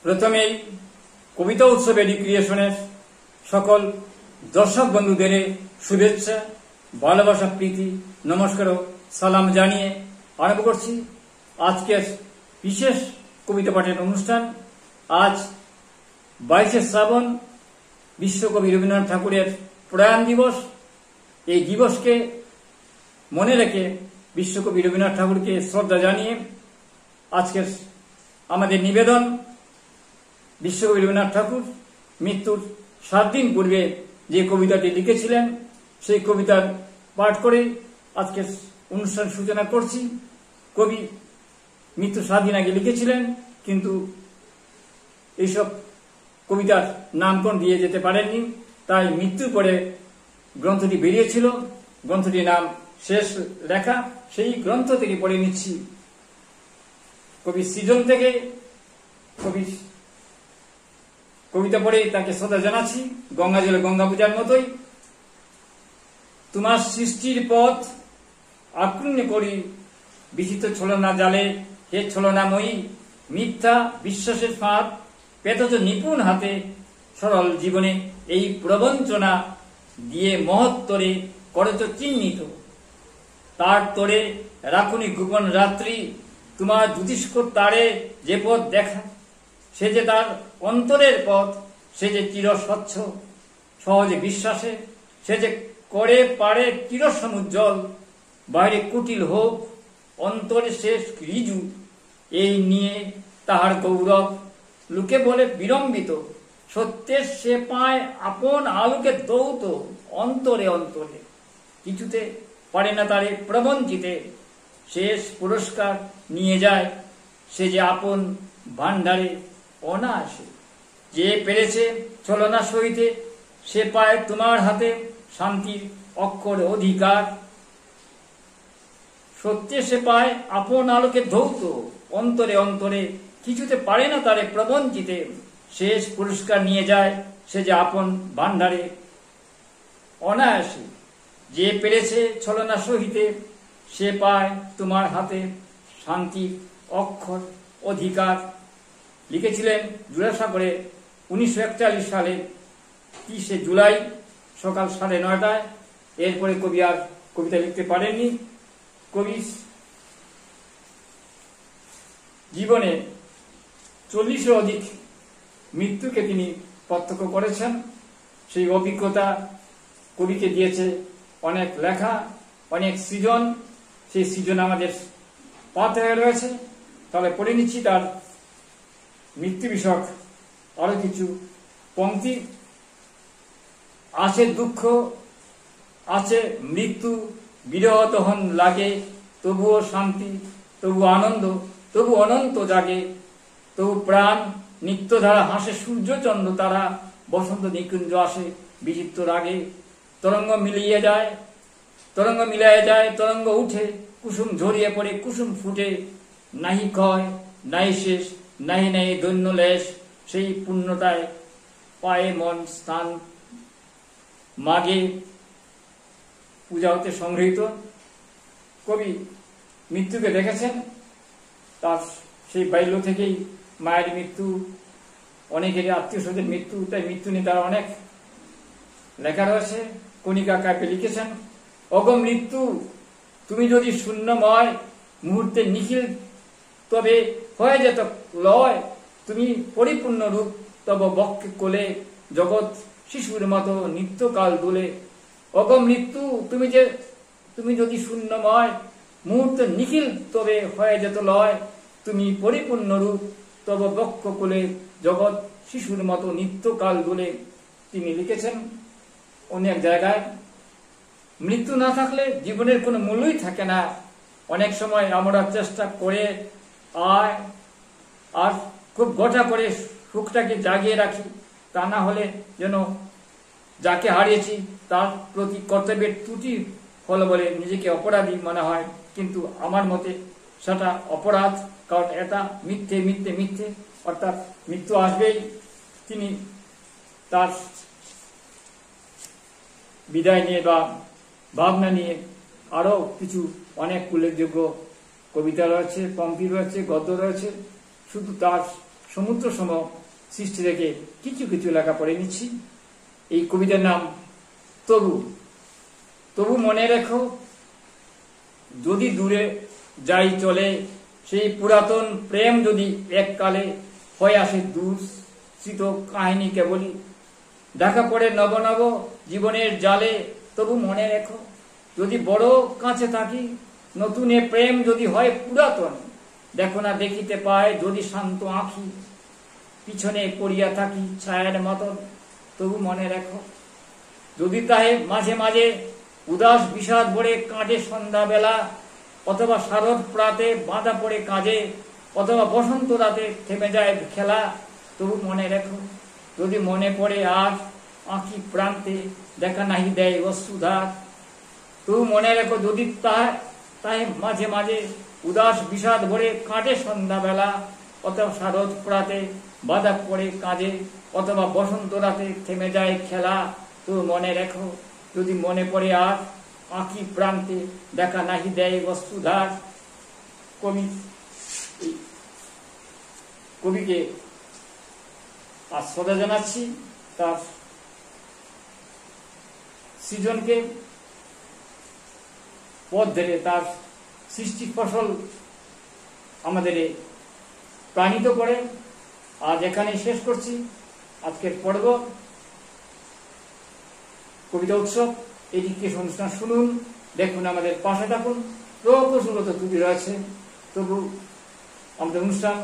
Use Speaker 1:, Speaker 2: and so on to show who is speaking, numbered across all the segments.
Speaker 1: প্রথমেই কবিতা উৎসব এডুক্রিয়েশনের সকল দর্শক বন্ধুদের শুভেচ্ছা, ভালোবাসা, প্রীতি, নমস্কার ও সালাম জানিয়ে আরম্ভ করছি আজকের বিশেষ কবিতা পাঠের অনুষ্ঠান। আজ 22শে শ্রাবণ, বিশ্বকবি রবীন্দ্রনাথ ঠাকুরের প্রয়াণ দিবস। এই দিবসকে মনে রেখে বিশ্বকবি রবীন্দ্রনাথ ঠাকুরকে শ্রদ্ধা জানিয়ে আজকের আমাদের নিবেদন, বিশ্বকবি রবীন্দ্রনাথ ঠাকুর মৃত্যুর 7 দিন পূর্বে যে কবিতাটি লিখেছিলেন সেই কবিতার পাঠ করে আজকের অনুষ্ঠান সূচনা করছি। কবি মৃত্যু 7 দিন আগে লিখেছিলেন, কিন্তু এইসব কবিতার নামকরণ দিয়ে যেতে পারেননি, তাই মৃত্যুর পরে গ্রন্থটি বেরিয়েছিল। গ্রন্থটির নাম শেষ লেখা। সেই গ্রন্থ থেকে পড়ে নিচ্ছি কবির সৃজন থেকে। কবির কবিতা পড়ে তাকে শ্রদ্ধা জানাচ্ছি, গঙ্গা জলে গঙ্গা পূজার মতোই। তোমার সৃষ্টির পথ আক্রমণ করি বিচিত ছলনা জালে, হে ছলনাময়ী, মিথ্যা বিশ্বাসের ফাঁদ পেতেছ নিপুণ হাতে, সরল জীবনে এই প্রবঞ্চনা দিয়ে মহত্তরে করেছ চিহ্নিত। তার তরে রাখুনি গোপন রাত্রি, তোমার জ্যোতিষ্ক তারে যে পথ দেখা, সে যে তার অন্তরের পথ, সে যে চির স্বচ্ছ সহজে বিশ্বাসে, সে যে করে পারে চির সমুজ্জ্বল, বাইরে কুটিল হোক অন্তরে শেষ রিজু, এই নিয়ে তাহার গৌরব লোকে বলে বিড়ম্বিত, সত্যের সে পায় আপন আলোকে দৌত, অন্তরে অন্তরে কিছুতে পারে না তারে প্রবঞ্চিতে, শেষ পুরস্কার নিয়ে যায় সে যে আপন ভান্ডারে অনায়াসে। যে পেরেছে ছলনা সইতে, সে পায় তোমার হাতে শান্তির অক্ষর অধিকার, সত্যে সে পায় আপন আলোকে ধৌত, অন্তরে অন্তরে কিছুতে পারে না তারে প্রবঞ্চিতে, শেষ পুরস্কার নিয়ে যায় সে যে আপন ভান্ডারে অনায়াসে। যে পেরেছে ছলনা সহিতে, সে পায় তোমার হাতে শান্তির অক্ষর অধিকার। লিখেছিলেন জোড়াসাগরে 1941 সালে 30শে জুলাই সকাল 9:30টায়। এরপরে কবি আর কবিতা লিখতে পারেননি। কবি জীবনে 40-এর অধিক মৃত্যুকে তিনি প্রত্যক্ষ করেছেন। সেই অভিজ্ঞতা কবিকে দিয়েছে অনেক লেখা, অনেক সৃজন। সেই সৃজন আমাদের পাতে হয়ে রয়েছে। তাহলে পড়ে নিচ্ছি তার মৃত্যু বিষয়ক আরো কিছু পংক্তি। আছে দুঃখ, আছে মৃত্যু, বিরহ তখন লাগে, তবুও শান্তি, তবু আনন্দ, তবু অনন্ত জাগে, তবু প্রাণ নিত্যধারা হাসে সূর্য চন্দ্র তারা, বসন্ত নিকুঞ্জ আসে বিচিত্র রাগে, তরঙ্গ মিলিয়ে যায়, তরঙ্গ মিলাইয়া যায়, তরঙ্গ উঠে, কুসুম ঝরিয়ে পড়ে, কুসুম ফুটে, নাহি ক্ষয় নাই শেষ, নাহি নাই দৈন্য লেশ, সেই পূর্ণতায় পায়ে মন স্থান মাগে। পূজা হতে সংগৃহীত। কবি মৃত্যুকে দেখেছেন, তার সেই বাল্য থেকেই মায়ের মৃত্যু, অনেকেরই আত্মীয় স্বজনের মৃত্যু, তাই মৃত্যু নিয়ে তার অনেক লেখা রয়েছে। কণিকা কাব্যে লিখেছেন, অগ মৃত্যু তুমি যদি শূন্যময়, মুহূর্তে নিখিল তবে হয়ে যেত লয়, তুমি পরিপূর্ণ রূপ তব বক্ষে কোলে, জগৎ শিশুর মতো নিত্যকাল দোলে। অগ মৃত্যু তুমি যদি শূন্যময়, মুহূর্তে নিখিল তবে হয়ে যেত লয়, তুমি পরিপূর্ণ রূপ তব বক্ষ কোলে, জগৎ শিশুর মতো নিত্যকাল দোলে। তিনি লিখেছেন অনেক জায়গায়। মৃত্যু না থাকলে জীবনের কোনো মূল্যই থাকে না। অনেক সময় আমরা চেষ্টা করে আর খুব গোটা করে সুখটাকে জাগিয়ে রাখি, তা না হলে যেন যাকে হারিয়েছি তার প্রতি কর্তব্যের ত্রুটি হলো বলে নিজেকে অপরাধী মনে হয়। কিন্তু আমার মতে সেটা অপরাধ, কারণ এটা মিথ্যে মিথ্যে মিথ্যে, অর্থাৎ মৃত্যু আসবেই। তিনি তার বিদায় নিয়ে বা ভাবনা নিয়ে আরো কিছু অনেক উল্লেখযোগ্য কবিতা রয়েছে, পংক্তি রয়েছে, গদ্য রয়েছে। শুধু তার সমুদ্র সম সৃষ্টি থেকে কিছু কিছু লেখা পড়ে নিচ্ছি। এই কবিতার নাম তবু। তবু মনে রেখো, যদি দূরে যাই চলে, সেই পুরাতন প্রেম যদি এককালে হয়ে আসে দূষিত কাহিনী কেবলই, দেখা পড়ে নব নব জীবনের জালে, তবু মনে রেখো, যদি বড় কাছে থাকি, নতুন এ প্রেম যদি হয় পুরাতন, দেখো না দেখিতে পায় যদি শান্ত আঁখি, পিছনে পড়িয়া থাকি ছায়ার মতন, তবু মনে রেখো, যদি তাহে মাঝে মাঝে উদাস বিষাদ ভরে কাঁদে সন্ধ্যাবেলা, অথবা শারদ প্রাতে বাঁধা পড়ে কাজে, অথবা বসন্ত রাতে থেমে যায় খেলা, তবু মনে রেখো, যদি মনে পড়ে আর আঁখি প্রান্তে দেখা নাহি দেয় অশ্রুধার, তবু মনে রেখো, যদি তাহে মাঝে মাঝে উদাস বিষাদ ভরে কাটে সন্ধ্যাবেলা, অথবা শারদ প্রাতে বাধা পড়ে কাজে, অথবা বসন্ত রাতে থেমে যায় খেলা, তবু মনে রেখো, যদি মনে পড়ে আর আঁখি প্রান্তে দেখা নাহি দেয় অশ্রুধার। কবিকে আর শ্রদ্ধা জানাচ্ছি, তার সৃজনকে পথ ধরে তার সৃষ্টি ফসল আমাদের প্রাণিত করে। আজ এখানে শেষ করছি আজকের পর্ব কবিতা উৎসব। এদিকে অনুষ্ঠান শুনুন, দেখুন, আমাদের পাশে থাকুন। প্রচুরত ত্রুটি রয়েছে, তবু আমাদের অনুষ্ঠান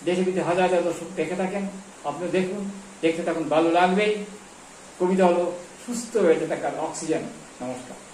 Speaker 1: দেশে বিদেশে হাজার হাজার দর্শক দেখে থাকেন। আপনি দেখুন, দেখতে থাকুন, ভালো লাগবেই। কবিতা হলো সুস্থ হয়ে থাকার অক্সিজেন। নমস্কার।